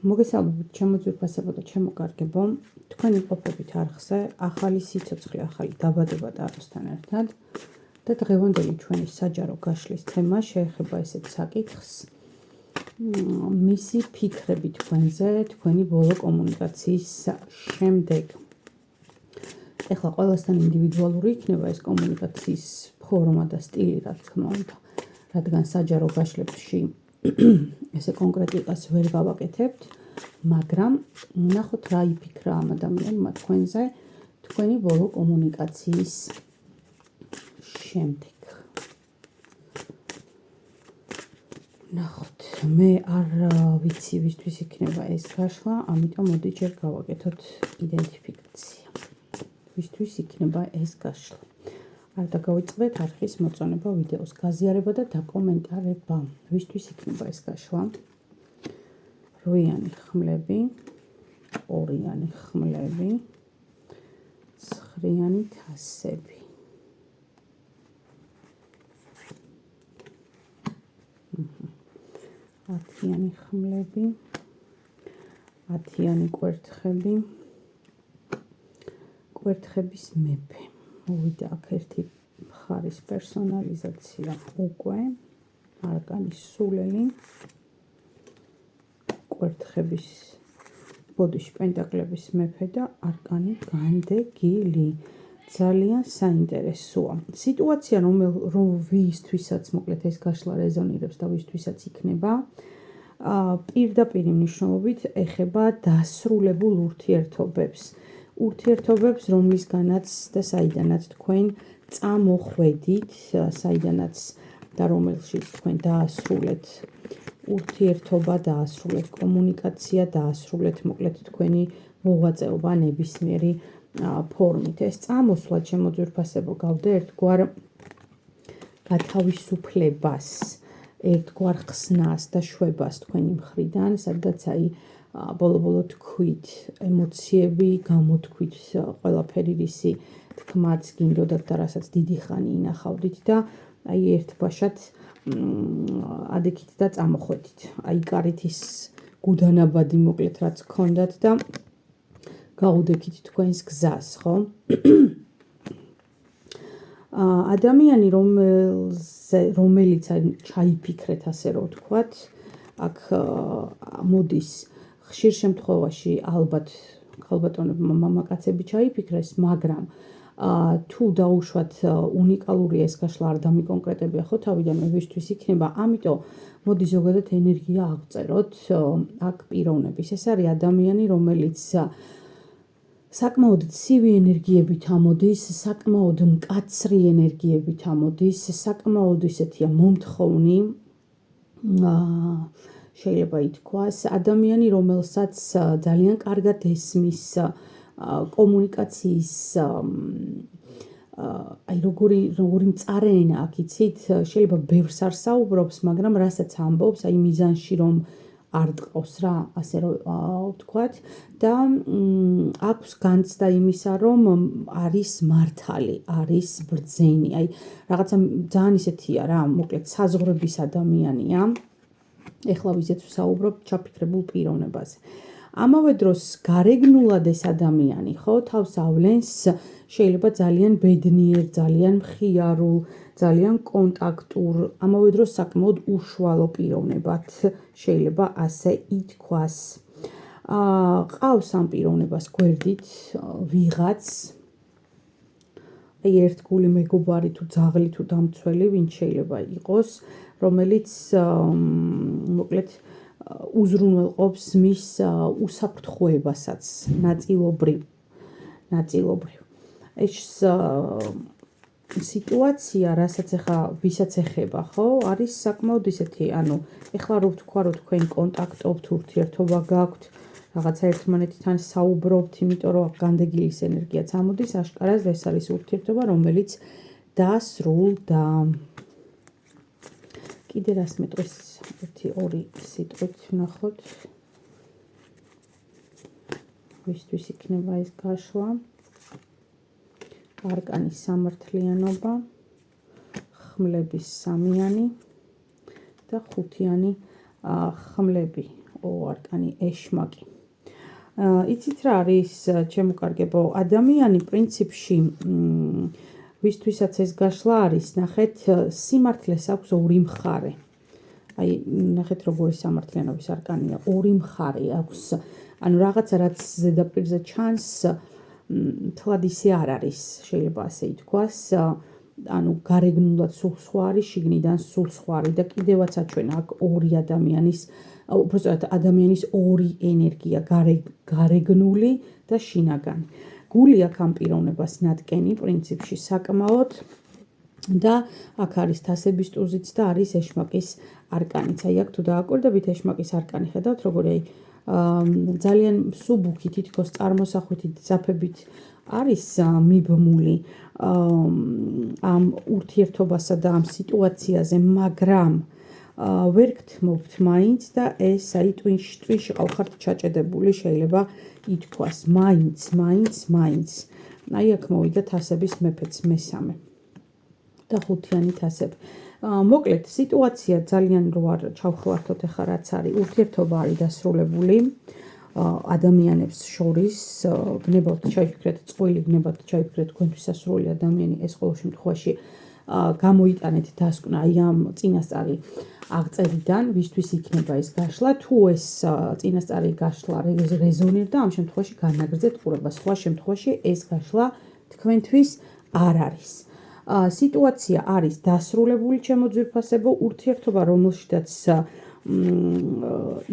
მოგესალმებით, ჩემო ძვირფასებო და ჩემო კარგებო. თქვენ იმყოფებით არხზე, ახალი სიცოცხლე, ახალი დაბადება და არასთან ერთად. და დღევანდელი ჩვენი საჯარო გაშლის თემა შეეხება ესეთ საკითხს, მისი ფიქრები თქვენზე, თქვენი ბოლო კომუნიკაციის შემდეგ. ეხლა ყველასთან ინდივიდუალური იქნება ეს კომუნიკაციის ფორმა და სტილი, რა თქმა უნდა, რადგან საჯარო გაშლებში ესე კონკრეტიკას ვერ გავაკეთებთ, მაგრამ ნახოთ რა იფიქრა ამ ადამიანმა თქვენზე, თქვენი ბოლო კომუნიკაციის შემდეგ. ნახოთ, მე არ ვიცი ვისთვის იქნება ეს გაშლა, ამიტომ მოდი ჯერ გავაკეთოთ იდენტიფიკაცია. ვისთვის იქნება ეს გაშლა. არ დაგავიწყდეთ არხის მოწონება ვიდეოს გაზიარება და დაკომენტარება. ვისთვის იქნება ეს გაშლა? 8-იანი ხმლები, 2-იანი ხმლები, 9-იანი თასები. ათიანი ხმლები, 10-იანი კვერთხები, კვერთხების მეფე. მოვიდა აქ ერთი მხარის პერსონალიზაცია უკვე, არკანის სულელი, კვერთხების ბოდიში პენტაკლების მეფე და არკანი განდეგილი. ძალიან საინტერესოა. სიტუაცია, ვისთვისაც მოკლედ ეს გაშლა რეზონირებს და ვისთვისაც იქნება, პირდაპირ მნიშვნელობით ეხება დასრულებულ ურთიერთობებს. ურთიერთობებს, რომლისგანაც და საიდანაც თქვენ წამოხვედით, საიდანაც და რომელშიც თქვენ დაასრულეთ ურთიერთობა, დაასრულეთ კომუნიკაცია, დაასრულეთ მოკლედ თქვენი მოღვაწეობა ნებისმიერი ფორმით. ეს წამოსვლა, ჩემო ძვირფასებო, გავდა ერთგვარ გათავისუფლებას, ერთგვარ ხსნას და შვებას თქვენი მხრიდან, სადაც ბოლო-ბოლო თქვით, ემოციები, გამოთქვით ყველაფერი რისი თქმაც გინდოდათ და რასაც დიდი ხანი ინახავდით და ერთბაშად ადექით და წამოხვედით. კარით ის გუდანაბადი მოკლედ რაც გქონდათ და გაუდექით თქვენს გზას, ხო? ადამიანი, რომელიც ჩაიფიქრეთ, ასე რომ ვთქვათ, აქ მოდის ხშირ შემთხვევაში ალბათ ქალბატონებმა მამაკაცები ჩაიფიქრეს, მაგრამ თუ დაუშვათ უნიკალურია ეს გაშლა, არ დამიკონკრეტებია ხო თავიდან ვისთვის იქნება, ამიტომ მოდი ზოგადად ენერგია აღწეროთ აქ პიროვნების. ეს არის ადამიანი, რომელიც საკმაოდ ცივი ენერგიებით ამოდის, საკმაოდ მკაცრი ენერგიებით ამოდის, საკმაოდ ისეთია მომთხოვნი, შეიძლება ითქვას, ადამიანი, რომელსაც ძალიან კარგად ესმის კომუნიკაციის როგორი მწარე ენა აქ იცით, შეიძლება ბევრს არ საუბრობს, მაგრამ რასაც ამბობს, მიზანში რომ არ ტყავს რა, ასე რომ ვთქვათ და აქვს განცდა იმისა, რომ არის მართალი, არის ბრძენი, რაღაცა ძალიან ისეთია რა, მოკლედ საზღვრების ადამიანია. ეხლა ვიზეთ ვსაუბრობ ჩაფიქრებულ პიროვნებაზე. ამავე დროს გარეგნულად ეს ადამიანი, ხო, თავს ავლენს შეიძლება ძალიან ბედნიერ, ძალიან მხიარულ, ძალიან კონტაქტურ, ამავე დროს საკმაოდ უშუალო პიროვნებად შეიძლება ასე ითქვას. ყავს ამ პიროვნებას გვერდით ვიღაც, ერთგული მეგობარი თუ ძაღლი თუ დამცველი, ვინც შეიძლება იყოს, რომელიც მოკლედ უზრუნველყოფს მის უსაფრთხოებასაც ნაწილობრივ. ეს სიტუაცია, რასაც ახლა ვისაც ეხება, ხო, არის საკმაოდ ისეთი, ეხლა რო ვთქვა, რომ თქვენ კონტაქტობთ, ურთიერთობა გაქვთ, რაღაცა ერთმანეთთან საუბრობთ, იმიტომ რომ განდეგილის ენერგიაც ამოდის, აშკარად ეს არის ურთიერთობა, რომელიც დასრულდა. კიდე რას მეტყვის 1-2 სიტყვით ვნახოთ. ვისთვის იქნება ეს გაშლა? არკანის სამართლიანობა, ხმლების 3-იანი და 5-იანი ხმლები. არკანი ეშმაკი. იცით რა არის ჩემო კარგებო, ადამიანი პრინციპში ვისთვისაც ეს გაშლა არის, ნახეთ, სიმართლეს აქვს ორი მხარე. აი, ნახეთ როგორი სამართლიანობის არკანია, ორი მხარე აქვს. ანუ რაღაცა რაც ზედაპირზე ჩანს, თლად ისე არ არის, შეიძლება ასე ითქვას. ანუ გარეგნულად სულ სხვა არის, შიგნიდან სულ სხვა არის და კიდევაც აჩვენა აქ ორი ადამიანის, უბრალოდ ადამიანის ორი ენერგია, გარეგნული და შინაგანი. გული აქ ამ პიროვნებას ნატკენი პრინციპში საკმაოდ და აქ არის თასების ტუზიც და არის ეშმაკის არკანიც. აი აქ თუ დააკვირდებით ეშმაკის არკანი ხედავთ როგორი ძალიან მსუბუქი თითქოს წარმოსახვითი ძაფებით არის მიბმული ამ ურთიერთობასა და ამ სიტუაციაზე, მაგრამ ვერ გთმობთ მაინც და ეს აი ტვინში ყავხართ ჩაჭედებული შეიძლება ითქვას მაინც. აი აქ მოვიდა თასების მეფეც მესამე და ხუთიანი თასები. მოკლედ სიტუაცია ძალიან რო არ ჩავხლართოთ ახლა რაც არის, ურთიერთობა არის დასრულებული ადამიანებს შორის, გნებავთ ჩაიფიქრეთ წყვილი, გნებავთ ჩაიფიქრეთ თქვენთვის სასურველი ადამიანი, ეს ყოველ შემთხვევაში გამოიტანეთ დასკვნა აი ამ წინასწარი აღწერიდან, ვისთვის იქნება ეს გაშლა, თუ ეს წინასწარი გაშლა რეზონირდა, ამ შემთხვევაში განაგრძეთ ყურება, სხვა შემთხვევაში ეს გაშლა თქვენთვის არ არის. სიტუაცია არის დასრულებული, ჩემო ძვირფასებო, ურთიერთობა რომელშიც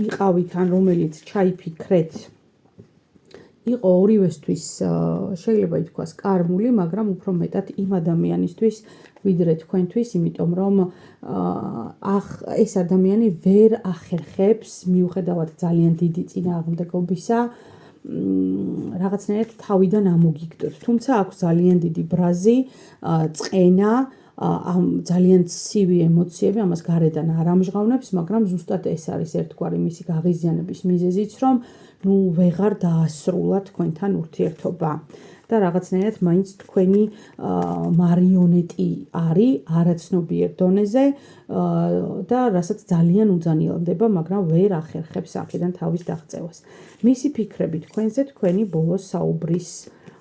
იყავით ან რომელიც ჩაიფიქრეთ იყო ორივესთვის შეიძლება ითქვას კარმული, მაგრამ უფრო მეტად იმ ადამიანისთვის ვიდრე თქვენთვის, იმიტომ რომ ეს ადამიანი ვერ ახერხებს მიუხედავად ძალიან დიდი წინააღმდეგობისა რაღაცნაირად თავიდან ამოგიგდოთ. თუმცა აქვს ძალიან დიდი ბრაზი, წყენა, ძალიან ცივი ემოციები, ამას გარედან არ ამჟღავნებს, მაგრამ ზუსტად ეს არის ერთგვარი მისი გაღიზიანების მიზეზიც, რომ ვეღარ დაასრულა თქვენთან ურთიერთობა და რაღაცნაირად მაინც თქვენი მარიონეტი არის არაცნობიერ დონეზე და რასაც ძალიან უძანილდება, მაგრამ ვერ ახერხებს აქედან თავის დაღწევას. მისი ფიქრები თქვენზე თქვენი ბოლოს საუბრის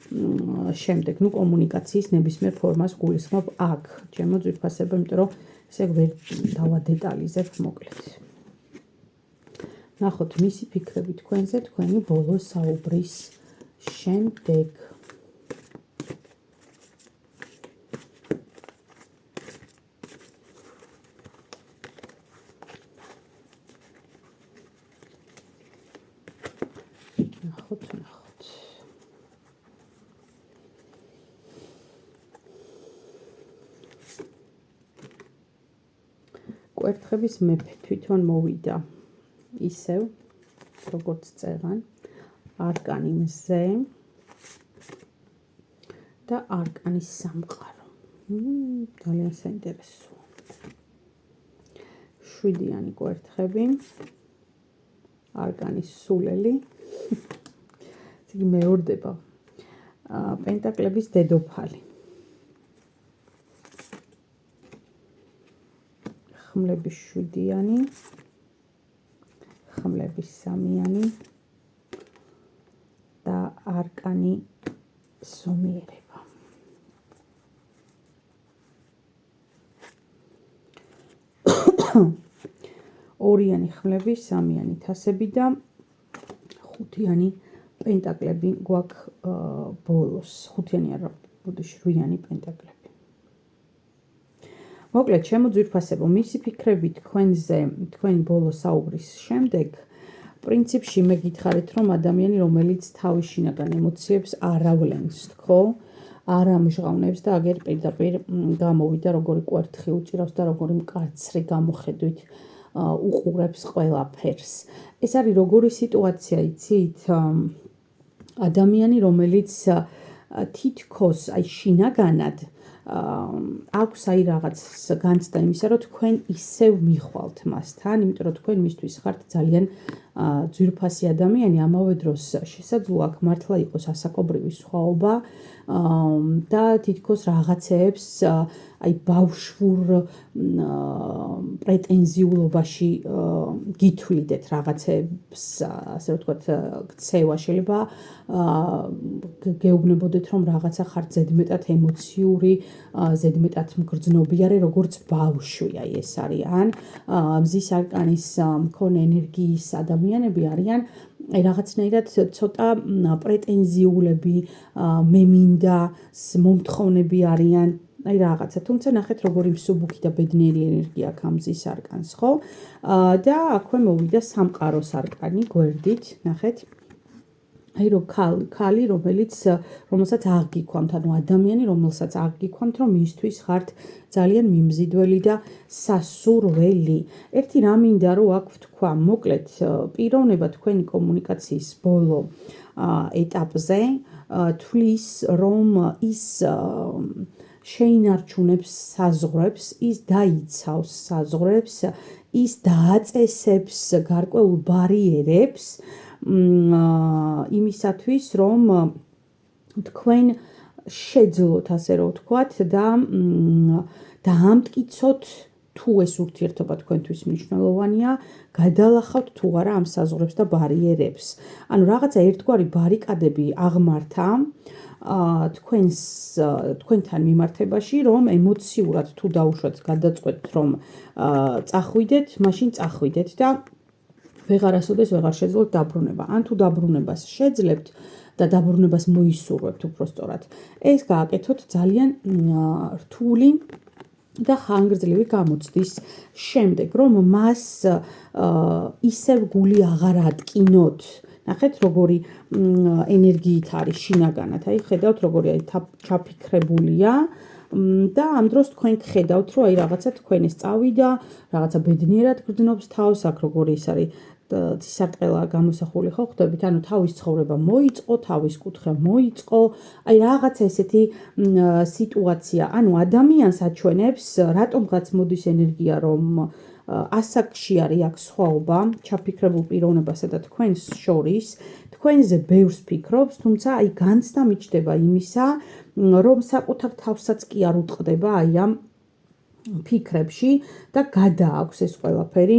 შემდეგ, კომუნიკაციის ნებისმიერ ფორმას გულისხმობ აქ, ჩემო ძვირფასებო, იმიტომ რომ ესე ვერ დავადეტალიზებ მოკლედ. ნახოთ მისი ფიქრები თქვენზე თქვენი ბოლოს საუბრის შემდეგ. ნახოთ. კვერთხების მეფე თვითონ მოვიდა ისევ როგორც წერან, არკანი მზე და არკანის სამყარო. ძალიან საინტერესოა. 7-იანი კვერთხები, არკანის სულელი, იგი მეორდება პენტაკლების დედოფალი. ხმლების 7-იანი, ხმლების 3-იანი და არკანი ზომიერება. ორიანი ხმლები, 3-იანი თასები და 5-იანი პენტაკლები გვაქვს ბოლოს. 5-იანი არა, 7-იანი პენტაკლები. მოკლედ, ჩემო ძვირფასებო, მისი ფიქრები თქვენზე, თქვენი ბოლო საუბრის შემდეგ, პრინციპში მე გითხარით, რომ ადამიანი, რომელიც თავის შინაგან ემოციებს არ ავლენს, თქო, არ ამჟღავნებს და აგერ პირდაპირ გამოვიდა როგორი კვერთხი უჭირავს და როგორი მკაცრი გამოხედვით უყურებს ყველაფერს. ეს არის როგორი სიტუაცია, იცით? ადამიანი, რომელიც თითქოს აი შინაგანად აქვს აი რაღაც განცდა იმისა, რომ თქვენ ისევ მიხვალთ მასთან, იმიტომ რომ თქვენ მისთვის ხართ ძალიან ძვირფასი ადამიანი, ამავე დროს შესაძლოა აქ მართლა იყოს ასაკობრივი სხვაობა და თითქოს რაღაცეებს აი ბავშვურ პრეტენზიულობაში გითვლიდეთ რაღაცებს, ასე ვთქვათ, ქცევა შეიძლება გეუბნებოდეთ, რომ რაღაცა ხართ ზედმეტად ემოციური, ზედმეტად მგრძნობიარე, როგორც ბავშვი, აი ეს არის. ან მზის არკანის მქონე ენერგიის ადამიანები არიან აი რაღაცნაირად ცოტა პრეტენზიულები, მემინდა, მომთხოვნები არიან, აი რაღაცა. თუმცა ნახეთ როგორი მსუბუქი და ბედნიერი ენერგია აქვს ამ მზის არკანს, ხო? და აქვე მოვიდა სამყაროს არკანი გვერდით, ნახეთ. აი რომ ქალი, რომელსაც აღგიქვამთ, ანუ ადამიანი, რომელსაც აღგიქვამთ, რომ მისთვის ხართ ძალიან მიმზიდველი და სასურველი. ერთი რა მინდა რომ აქ ვთქვა, მოკლედ პიროვნება თქვენი კომუნიკაციის ბოლო ეტაპზე თვლის, რომ ის შეინარჩუნებს საზღვრებს, ის დაიცავს საზღვრებს, ის დააწესებს გარკვეულ ბარიერებს იმისათვის, რომ თქვენ შეძლოთ, ასე რომ ვთქვათ, და დაამტკიცოთ თუ ეს ურთიერთობა თქვენთვის მნიშვნელოვანია, გადალახავთ თუ არა ამ საზღვრებს და ბარიერებს. ანუ რაღაცა ერთგვარი ბარიკადები აღმართა თქვენთან მიმართებაში, რომ ემოციურად თუ დაუშვათ, გადაწყვეტთ, რომ წახვიდეთ, მაშინ წახვიდეთ და ვეღარასოდეს ვეღარ შეძლოთ დაბრუნება. ან თუ დაბრუნებას შეძლებთ და დაბრუნებას მოისურვებთ უბრალოდ, ეს გააკეთოთ ძალიან რთული და ხანგრძლივი გამოცდის შემდეგ, რომ მას ისევ გული აღარ ატკინოთ. ნახეთ როგორი ენერგიით არის შინაგანად, აი ხედავთ როგორი აი ჩაფიქრებულია და ამ დროს თქვენ ხედავთ, რომ აი რაღაცა თქვენ ეს წავიდა, რაღაცა ბედნიერად გრძნობს თავს, აქ როგორი ის არის ცისარტყელა გამოსახული ხო ხვდებით, ანუ თავის ცხოვრება მოიწყო, თავის კუთხე მოიწყო, აი რაღაცა ესეთი სიტუაცია, ანუ ადამიანს აჩვენებს, რატომღაც მოდის ენერგია, რომ ასაკში არის აქ სხვაობა, ჩაფიქრებულ პიროვნებასა და თქვენს შორის, თქვენზე ბევრს ფიქრობს, თუმცა აი განცდა მიჩნდება იმისა, რომ საკუთარ თავსაც კი არ უტყდება აი ამ ფიქრებში და გადააქვს ეს ყველაფერი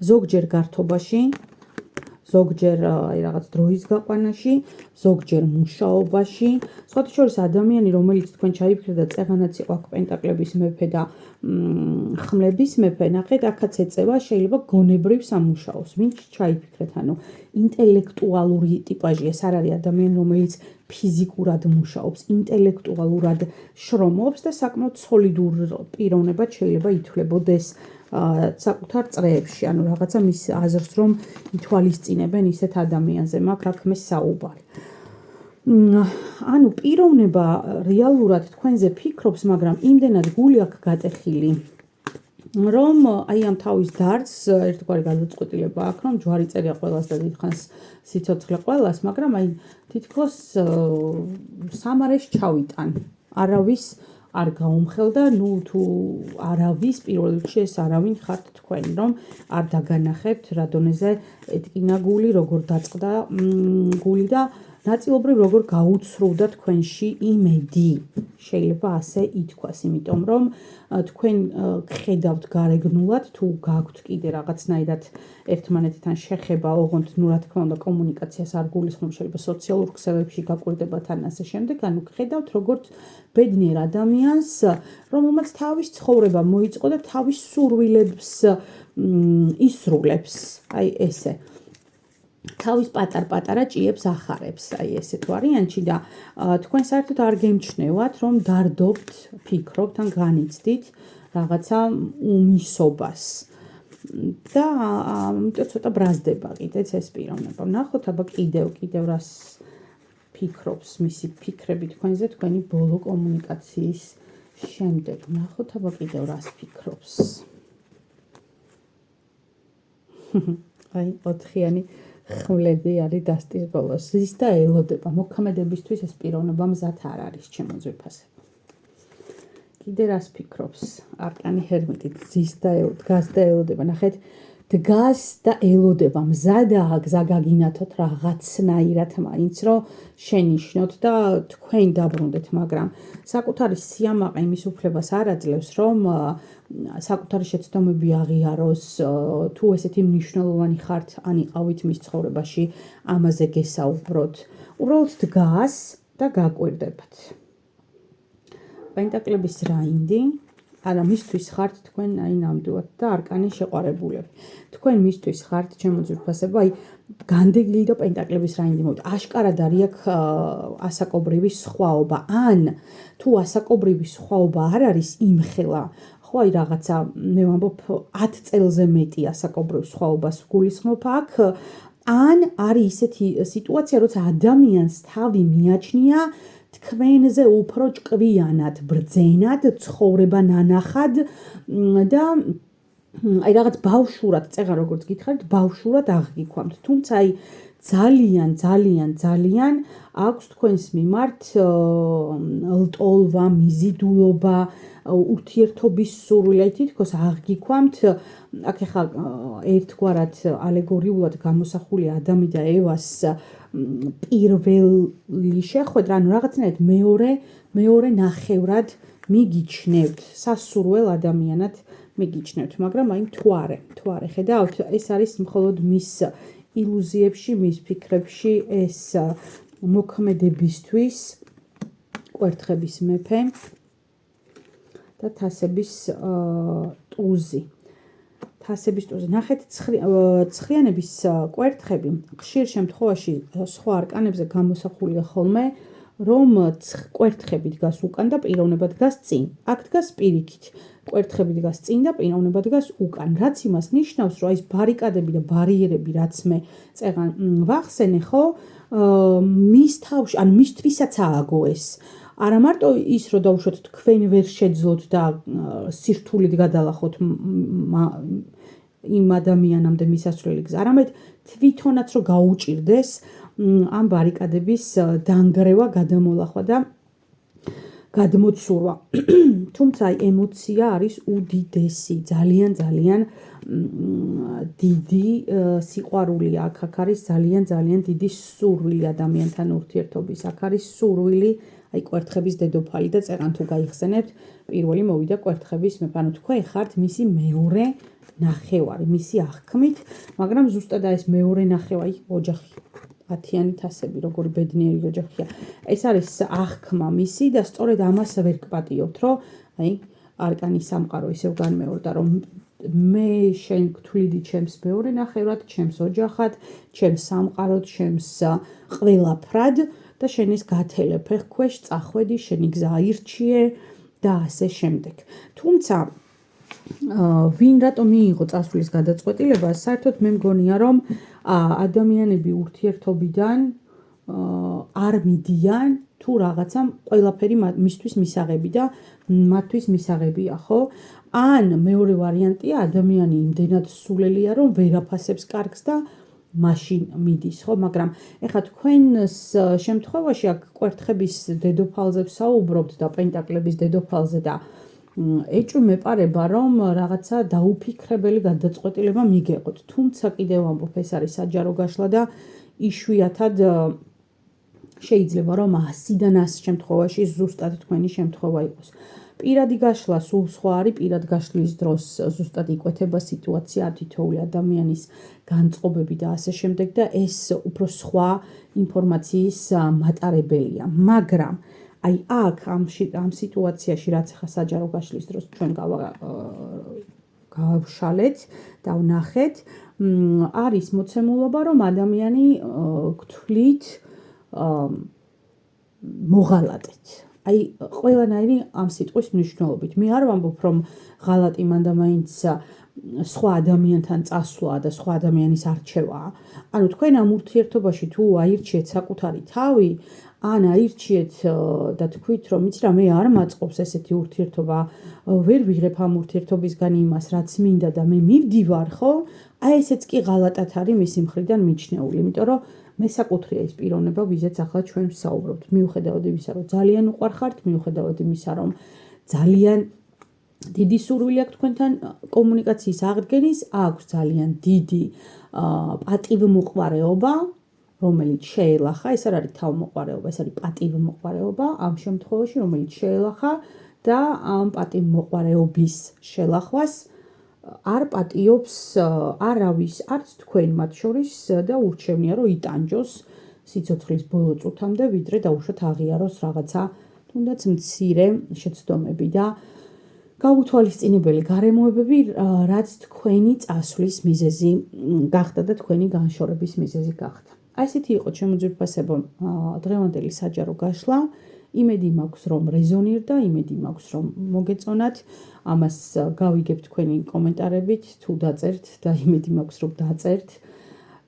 ზოგჯერ გართობაში, ზოგჯერ აი რაღაც დროის გაყვანაში, ზოგჯერ მუშაობაში. სხვათა შორის ადამიანი, რომელიც თქვენ ჩაიფიქრეთ და წეღანაც იყო აქ პენტაკლების მეფე და ხმლების მეფე, ნახეთ, აქაც ეწევა შეიძლება გონებრივ სამუშაოს. ვინც ჩაიფიქრეთ, ანუ ინტელექტუალური ტიპაჟი, ეს არ არის ადამიანი, რომელიც ფიზიკურად მუშაობს, ინტელექტუალურად შრომობს და საკმაოდ სოლიდურ პიროვნებად შეიძლება ითვლებოდეს საკუთარ წრეებში, ანუ რაღაცა მის აზრს რომ ითვალისწინებენ ისეთ ადამიანზე, მაგ აქ საუბარი. ანუ პიროვნება რეალურად თქვენზე ფიქრობს, მაგრამ იმდენად გული აქ გატეხილი, რომ აი ამ თავის დარდს ერთგვარი გადაწყვეტილება აქვს, რომ ჯვარი წერია ყველას და დიდხანს სიცოცხლე ყველას, მაგრამ აი თითქოს სამარეს ჩავიტან. არავის არ გაუმხელდა, ნუ თუ არავის პირველ რიგში ეს არავინ ხართ თქვენ, რომ არ დაგანახებთ რა დონეზე ეტკინა გული, როგორ დაწყდა გული და ნაწილობრივ როგორ გაუცრუდა თქვენში იმედი. შეიძლება ასე ითქვას, იმიტომ რომ თქვენ გხედავთ გარეგნულად, თუ გაქვთ კიდე რაღაცნაირად ერთმანეთთან შეხება, ოღონდ ნუ რა თქმა უნდა კომუნიკაციას არ გულისხმობ, შეიძლება სოციალურ ქსელებში გაკვირდებათ ან ასე შემდეგ, ანუ გხედავთ როგორც ბედნიერ ადამიანს, რომელმაც თავის ცხოვრება მოიწყო და თავის სურვილებს ისრულებს, აი ესე. თავის პატარ-პატარა ჭიებს ახარებს, აი ესეთ ვარიანტში და თქვენ საერთოდ არ გემჩნევათ, რომ დარდობთ, ფიქრობთ ან განიცდით რაღაცა უმისობას. და ამიტომ ცოტა ბრაზდება კიდეც ეს პიროვნება. ნახოთ, აბა კიდევ რას ფიქრობს მისი ფიქრები თქვენზე, თქვენი ბოლო კომუნიკაციის შემდეგ. ნახოთ, აბა კიდევ რას ფიქრობს. აი, ოთხიანი ხმლები არის დასტის ბოლოს. ზის და ელოდება. მოქმედებისთვის ეს პიროვნება მზად არ არის, ჩემო ძვირფასებო. კიდე რას ფიქრობს? არკანი ჰერმიტი დგას და ელოდება. ნახეთ, დგას და ელოდება მზადაა გზა გაგინათოთ რაღაცნაირად მაინც რომ შენიშნოთ და თქვენ დაბრუნდეთ, მაგრამ საკუთარი სიამაყე იმის უფლებას არ აძლევს, რომ საკუთარი შეცდომები აღიაროს, თუ ესეთი მნიშვნელოვანი ხართ ან იყავით მის ცხოვრებაში, ამაზე გესაუბროთ. უბრალოდ დგას და გაკვირდებათ. პენტაკლების რაინდი, არა მისთვის ხართ თქვენ აი ნამდვილად და არკანის შეყვარებულები. თქვენ მისთვის ხართ ჩემო ძვირფასებო, აი განდეგილი და პენტაკლების რაინდი მოვიდა. აშკარად არის აქ ასაკობრივი სხვაობა. ან თუ ასაკობრივი სხვაობა არ არის იმხელა, ხო აი რაღაცა მე ვამბობ 10 წელზე მეტი ასაკობრივ სხვაობას გულისხმობ აქ, ან არის ისეთი სიტუაცია, როცა ადამიანს თავი მიაჩნია თქვენზე უფრო ჭკვიანად, ბრძენად, ცხოვრება ნანახად და აი რაღაც ბავშვურად, წეღან როგორც გითხარით, ბავშვურად აღგიქვამთ. თუმცა აი ძალიან აქვს თქვენს მიმართ ლტოლვა, მიზიდულობა, ურთიერთობის სურვილი, აი თითქოს აღგიქვამთ. აქ ახლა ერთგვარად ალეგორიულად გამოსახული ადამი და ევას პირველი შეხვედრა, ანუ რაღაცნაირად მეორე ნახევრად მიგიჩნევთ, სასურველ ადამიანად მიგიჩნევთ, მაგრამ აი მთვარე, ხედავთ, ეს არის მხოლოდ მის ილუზიებში, მის ფიქრებში ეს მოქმედებისთვის კვერთხების მეფე და თასების ტუზი. ნახეთ, ცხრიანების კვერთხები ხშირ შემთხვევაში სხვა არკანებზე გამოსახულია ხოლმე, რომ კვერთხები დგას უკან და პიროვნება დგას წინ. აქ დგას პირიქით. კვერთხები დგას წინ და პიროვნება დგას უკან. რაც იმას ნიშნავს, რომ ეს ბარიკადები და ბარიერები, რაც მე წეღან ვახსენე, ხო, მის თავში, ან მისთვისაც ააგო ეს. არა მარტო ის, რომ დაუშვათ თქვენ ვერ შეძლოთ და სირთულით გადალახოთ იმ ადამიანამდე მისასვლელი გზა, არამედ თვითონაც რომ გაუჭირდეს ამ ბარიკადების დანგრევა, გადამოლახვა და გადმოცურვა. თუმცა ემოცია არის უდიდესი, ძალიან დიდი სიყვარული აქ არის ძალიან დიდი სურვილი ადამიანთან ურთიერთობის. აქ არის სურვილი, აი კვერთხების დედოფალი და წეღან თუ გაიხსენებთ, პირველი მოვიდა კვერთხების მეფე, ანუ თქვენ ხართ მისი მეორე ნახევარი, მისი აღქმით, მაგრამ ზუსტად ეს მეორე ნახევარი ოჯახი 10-იანი თასები, როგორი ბედნიერი ოჯახია. ეს არის აღქმა მისი და სწორედ ამას ვერ გპატიობთ, რომ აი არკანის სამყარო ისევ განმეორდა, რომ მე შენ გთვლიდი ჩემს მეორე ნახევრად, ჩემს ოჯახად, ჩემს სამყაროდ, ჩემს ყველაფრად და შენ ის გათელებ ქვეშ, წახვედი, შენი გზა აირჩიე და ასე შემდეგ. თუმცა ვინ რატომ მიიღო წასვლის გადაწყვეტილება, საერთოდ მე მგონია, რომ ადამიანები ურთიერთობიდან არ მიდიან თუ რაღაცა ყველაფერი მისთვის მისაღები და მათთვის მისაღებია, ხო? ან მეორე ვარიანტია, ადამიანი იმდენად სულელია, რომ ვერ აფასებს კარგს და მაშინ მიდის, ხო? მაგრამ ეხლა თქვენს შემთხვევაში აქ კვერთხების დედოფალზე ვსაუბრობთ და პენტაკლების დედოფალზე და ეჭვი მეპარება, რომ რაღაცა დაუფიქრებელი გადაწყვეტილება მიგეყოთ. თუმცა კიდევ ამბობ, ეს არის საჯარო გაშლა და იშვიათად შეიძლება, რომ 100-დან 100 შემთხვევაში ზუსტად თქვენი შემთხვევა იყოს. პირადი გაშლა სულ სხვა არის, პირად გაშლის დროს ზუსტად იკვეთება სიტუაცია, თითოეული ადამიანის განწყობები და ასე შემდეგ და ეს უფრო სხვა ინფორმაციის მატარებელია. მაგრამ აი აქ ამ სიტუაციაში, რაც ახლა საჯარო გაშლის დროს ჩვენ გავშალეთ და ვნახეთ, არის მოცემულობა, რომ ადამიანი გთვლით მოღალატეთ. აი ყველანაირი ამ სიტყვის მნიშვნელობით. მე არ ვამბობ, რომ ღალატი მანდა მაინც სხვა ადამიანთან წასვლა და სხვა ადამიანის არჩევაა. ანუ თქვენ ამ ურთიერთობაში თუ აირჩიეთ საკუთარი თავი, ან აირჩიეთ და თქვით, რომ იცი რა, მე არ მაწყობს ესეთი ურთიერთობა, ვერ ვიღებ ამ ურთიერთობისგან იმას, რაც მინდა და მე მივდივარ, ხო? აი ესეც კი ღალატად არის მისი მხრიდან მიჩნეული, იმიტომ რომ მესაკუთრეა ის პიროვნება, ვიზეც ახლა ჩვენ ვსაუბრობთ. მიუხედავად იმისა, რომ ძალიან უყვარხართ, მიუხედავად იმისა, რომ ძალიან დიდი სურვილი აქვს თქვენთან კომუნიკაციის აღდგენის, აქვს ძალიან დიდი პატივმოყვარეობა, რომელიც შეელახა, ეს არ არის თავმოყვარეობა, ეს არის პატივმოყვარეობა ამ შემთხვევაში, რომელიც შეელახა და ამ პატივმოყვარეობის შელახვას არ პატიობს არავის, არც თქვენ მათ შორის და ურჩევნია, რომ იტანჯოს სიცოცხლის ბოლო წუთამდე, ვიდრე დაუშვათ აღიაროს რაღაცა თუნდაც მცირე შეცდომები და გაუთვალისწინებელი გარემოებები, რაც თქვენი წასვლის მიზეზი გახდა და თქვენი განშორების მიზეზი გახდა. აი ესეთი იყო ჩემო ძვირფასებო დღევანდელი საჯარო გაშლა. იმედი მაქვს, რომ რეზონირდა, იმედი მაქვს, რომ მოგეწონათ. ამას გავიგებ თქვენი კომენტარებით, თუ დაწერთ და იმედი მაქვს, რომ დაწერთ.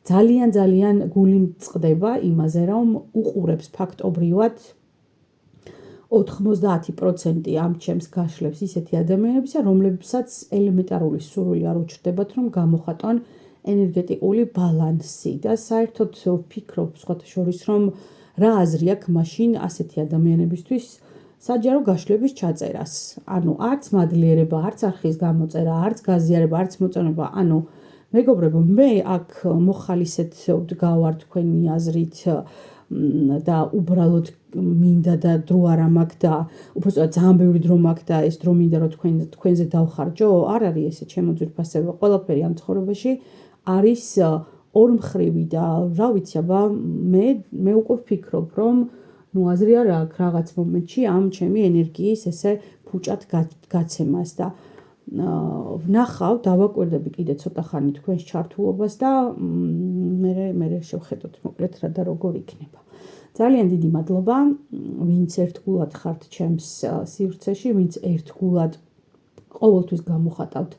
ძალიან გული მწყდება იმაზე, რომ უყურებს ფაქტობრივად 90% ამ ჩემს გაშლებს ისეთი ადამიანებისა, რომლებსაც ელემენტარული სურვილი არ უჩნდებათ, რომ გამოხატონ ენერგეტიკული ბალანსი და საერთოდ ვფიქრობ სხვათა შორის, რომ რა აზრი აქვს მაშინ ასეთი ადამიანებისთვის საჯარო გაშლების ჩაწერას. ანუ არც მადლიერება, არც არხის გამოწერა, არც გაზიარება, არც მოწონება. ანუ მეგობრებო, მე აქ მოხალისედ ვდგავარ თქვენი აზრით და უბრალოდ მინდა და დრო არ მაქვს და უბრალოდ ძალიან ბევრი დრო მაქვს და ეს დრო მინდა რომ თქვენზე დავხარჯო. არ არის ესე ჩემო ძვირფასებო, ყველაფერი ამ ცხოვრებაში არის ორმხრივი და რა ვიცი, აბა მე უკვე ვფიქრობ, რომ ნუ აზრი არ აქვს რაღაც მომენტში ამ ჩემი ენერგიის ესე ფუჭად გაცემას და ვნახავ, დავაკვირდები კიდე ცოტა ხანი თქვენს ჩართულობას და მე შევხედოთ მოკლედ რა და როგორ იქნება. ძალიან დიდი მადლობა, ვინც ერთგულად ხართ ჩემს სივრცეში, ვინც ერთგულად ყოველთვის გამოხატავთ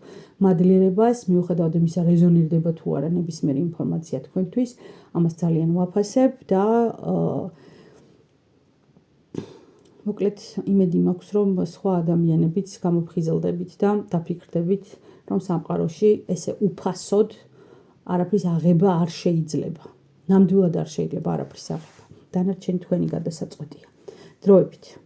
მადლიერებას, მიუხედავად იმისა, რეზონირდება თუ არა ნებისმიერი ინფორმაცია თქვენთვის, ამას ძალიან ვაფასებ და მოკლედ იმედი მაქვს, რომ სხვა ადამიანებიც გამოფხიზელდებით და დაფიქრდებით, რომ სამყაროში ესე უფასოდ არაფრის აღება არ შეიძლება. ნამდვილად არ შეიძლება არაფრის აღება. დანარჩენი თქვენი გადასაწყვეტია. დროებით.